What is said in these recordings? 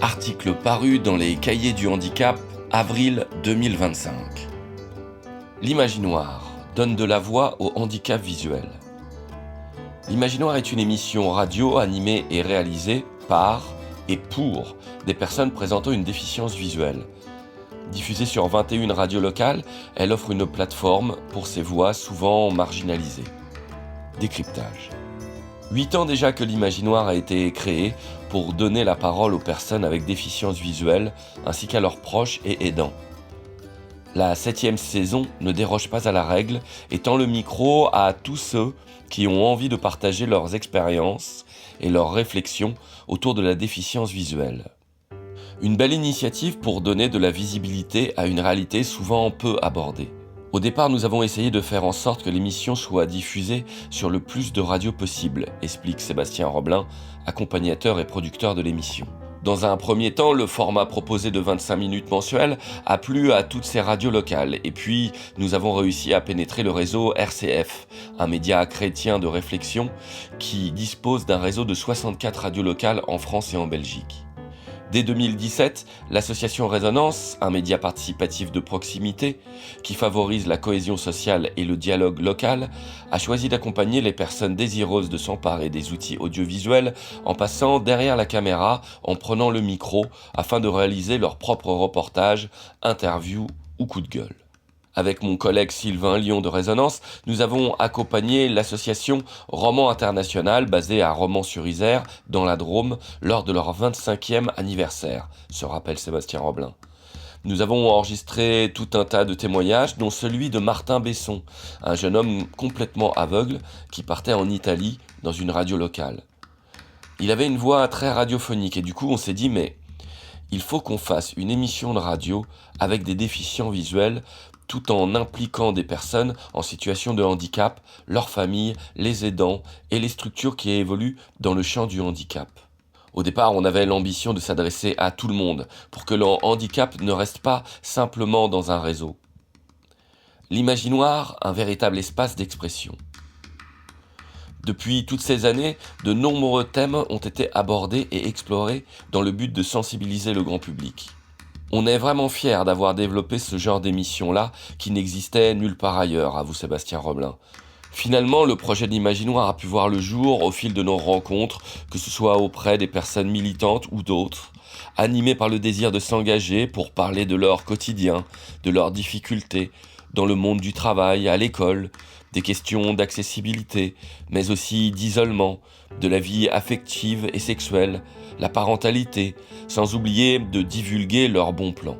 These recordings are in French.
Article paru dans les Cahiers du handicap, avril 2025. L'Imaginoire donne de la voix au handicap visuel. L'Imaginoire est une émission radio animée et réalisée par et pour des personnes présentant une déficience visuelle. Diffusée sur 21 radios locales, elle offre une plateforme pour ces voix souvent marginalisées. Décryptage. 8 ans déjà que l'Imaginoire a été créé pour donner la parole aux personnes avec déficience visuelle ainsi qu'à leurs proches et aidants. La 7e saison ne déroge pas à la règle et tend le micro à tous ceux qui ont envie de partager leurs expériences et leurs réflexions autour de la déficience visuelle. Une belle initiative pour donner de la visibilité à une réalité souvent peu abordée. Au départ, nous avons essayé de faire en sorte que l'émission soit diffusée sur le plus de radios possible, explique Sébastien Roblin, accompagnateur et producteur de l'émission. Dans un premier temps, le format proposé de 25 minutes mensuelles a plu à toutes ces radios locales. Et puis, nous avons réussi à pénétrer le réseau RCF, un média chrétien de réflexion qui dispose d'un réseau de 64 radios locales en France et en Belgique. Dès 2017, l'association Résonance, un média participatif de proximité qui favorise la cohésion sociale et le dialogue local, a choisi d'accompagner les personnes désireuses de s'emparer des outils audiovisuels en passant derrière la caméra, en prenant le micro, afin de réaliser leurs propres reportages, interviews ou coups de gueule. Avec mon collègue Sylvain Lion de Résonance, nous avons accompagné l'association Roman International basée à Romans-sur-Isère, dans la Drôme, lors de leur 25e anniversaire, se rappelle Sébastien Roblin. Nous avons enregistré tout un tas de témoignages, dont celui de Martin Besson, un jeune homme complètement aveugle qui partait en Italie dans une radio locale. Il avait une voix très radiophonique et du coup on s'est dit mais il faut qu'on fasse une émission de radio avec des déficients visuels tout en impliquant des personnes en situation de handicap, leurs familles, les aidants et les structures qui évoluent dans le champ du handicap. Au départ, on avait l'ambition de s'adresser à tout le monde pour que le handicap ne reste pas simplement dans un réseau. L'Imaginoire, un véritable espace d'expression. Depuis toutes ces années, de nombreux thèmes ont été abordés et explorés dans le but de sensibiliser le grand public. On est vraiment fiers d'avoir développé ce genre d'émission-là qui n'existait nulle part ailleurs, avoue Sébastien Roblin. Finalement, le projet de l'Imaginoire a pu voir le jour au fil de nos rencontres, que ce soit auprès des personnes militantes ou d'autres, animées par le désir de s'engager pour parler de leur quotidien, de leurs difficultés, dans le monde du travail, à l'école, des questions d'accessibilité, mais aussi d'isolement, de la vie affective et sexuelle, la parentalité, sans oublier de divulguer leurs bons plans.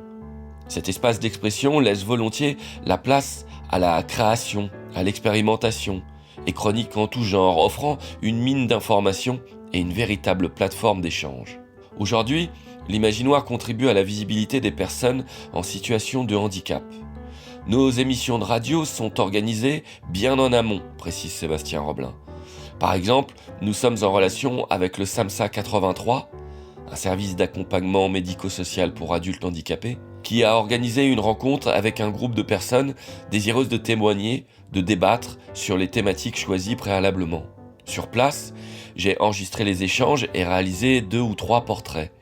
Cet espace d'expression laisse volontiers la place à la création, à l'expérimentation, et chronique en tout genre, offrant une mine d'informations et une véritable plateforme d'échange. Aujourd'hui, l'Imaginoire contribue à la visibilité des personnes en situation de handicap. Nos émissions de radio sont organisées bien en amont, précise Sébastien Roblin. Par exemple, nous sommes en relation avec le SAMSA 83, un service d'accompagnement médico-social pour adultes handicapés, qui a organisé une rencontre avec un groupe de personnes désireuses de témoigner, de débattre sur les thématiques choisies préalablement. Sur place, j'ai enregistré les échanges et réalisé 2 ou 3 portraits.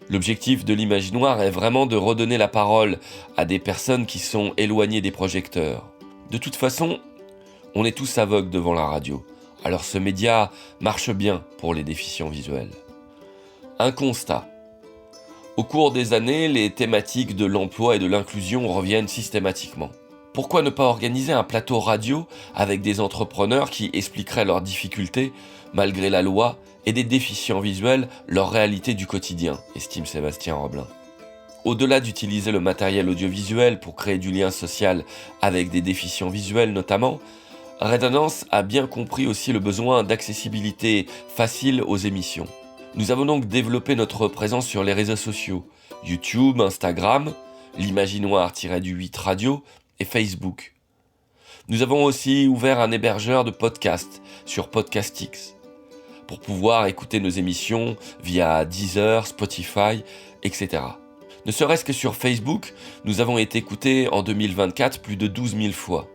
L'objectif de l'Imaginoire est vraiment de redonner la parole à des personnes qui sont éloignées des projecteurs. De toute façon, on est tous aveugles devant la radio, alors ce média marche bien pour les déficients visuels. Un constat. Au cours des années, les thématiques de l'emploi et de l'inclusion reviennent systématiquement. Pourquoi ne pas organiser un plateau radio avec des entrepreneurs qui expliqueraient leurs difficultés, malgré la loi, et des déficients visuels leur réalité du quotidien, estime Sébastien Roblin. Au-delà d'utiliser le matériel audiovisuel pour créer du lien social avec des déficients visuels notamment, Résonance a bien compris aussi le besoin d'accessibilité facile aux émissions. Nous avons donc développé notre présence sur les réseaux sociaux, YouTube, Instagram, l'Imaginoire-8 Radio et Facebook. Nous avons aussi ouvert un hébergeur de podcasts sur Podcastix pour pouvoir écouter nos émissions via Deezer, Spotify, etc. Ne serait-ce que sur Facebook, nous avons été écoutés en 2024 plus de 12 000 fois.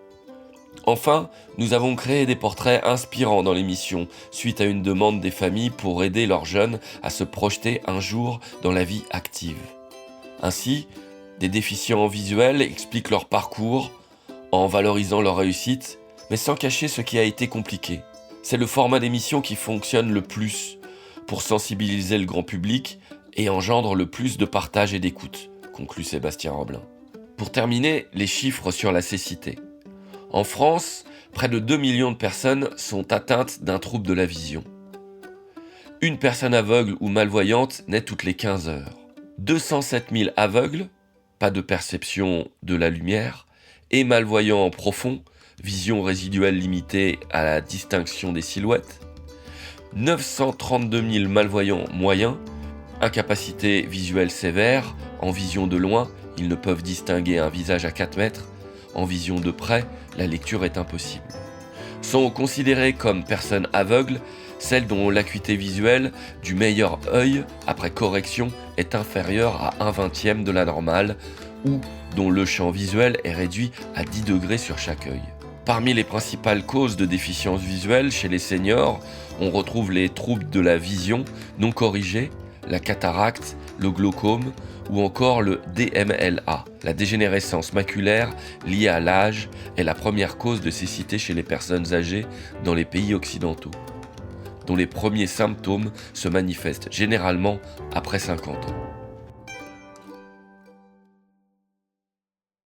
Enfin, nous avons créé des portraits inspirants dans l'émission, suite à une demande des familles pour aider leurs jeunes à se projeter un jour dans la vie active. Ainsi, des déficients visuels expliquent leur parcours en valorisant leur réussite, mais sans cacher ce qui a été compliqué. C'est le format d'émission qui fonctionne le plus pour sensibiliser le grand public et engendre le plus de partage et d'écoute, conclut Sébastien Roblin. Pour terminer, les chiffres sur la cécité. En France, près de 2 millions de personnes sont atteintes d'un trouble de la vision. Une personne aveugle ou malvoyante naît toutes les 15 heures. 207 000 aveugles, pas de perception de la lumière, et malvoyants profond, vision résiduelle limitée à la distinction des silhouettes. 932 000 malvoyants moyens, incapacité visuelle sévère, en vision de loin, ils ne peuvent distinguer un visage à 4 mètres, en vision de près, la lecture est impossible. Sont considérées comme personnes aveugles celles dont l'acuité visuelle du meilleur œil après correction est inférieure à 1/20 de la normale ou dont le champ visuel est réduit à 10 degrés sur chaque œil. Parmi les principales causes de déficience visuelle chez les seniors, on retrouve les troubles de la vision non corrigés, la cataracte, le glaucome ou encore le DMLA. La dégénérescence maculaire liée à l'âge est la première cause de cécité chez les personnes âgées dans les pays occidentaux, dont les premiers symptômes se manifestent généralement après 50 ans.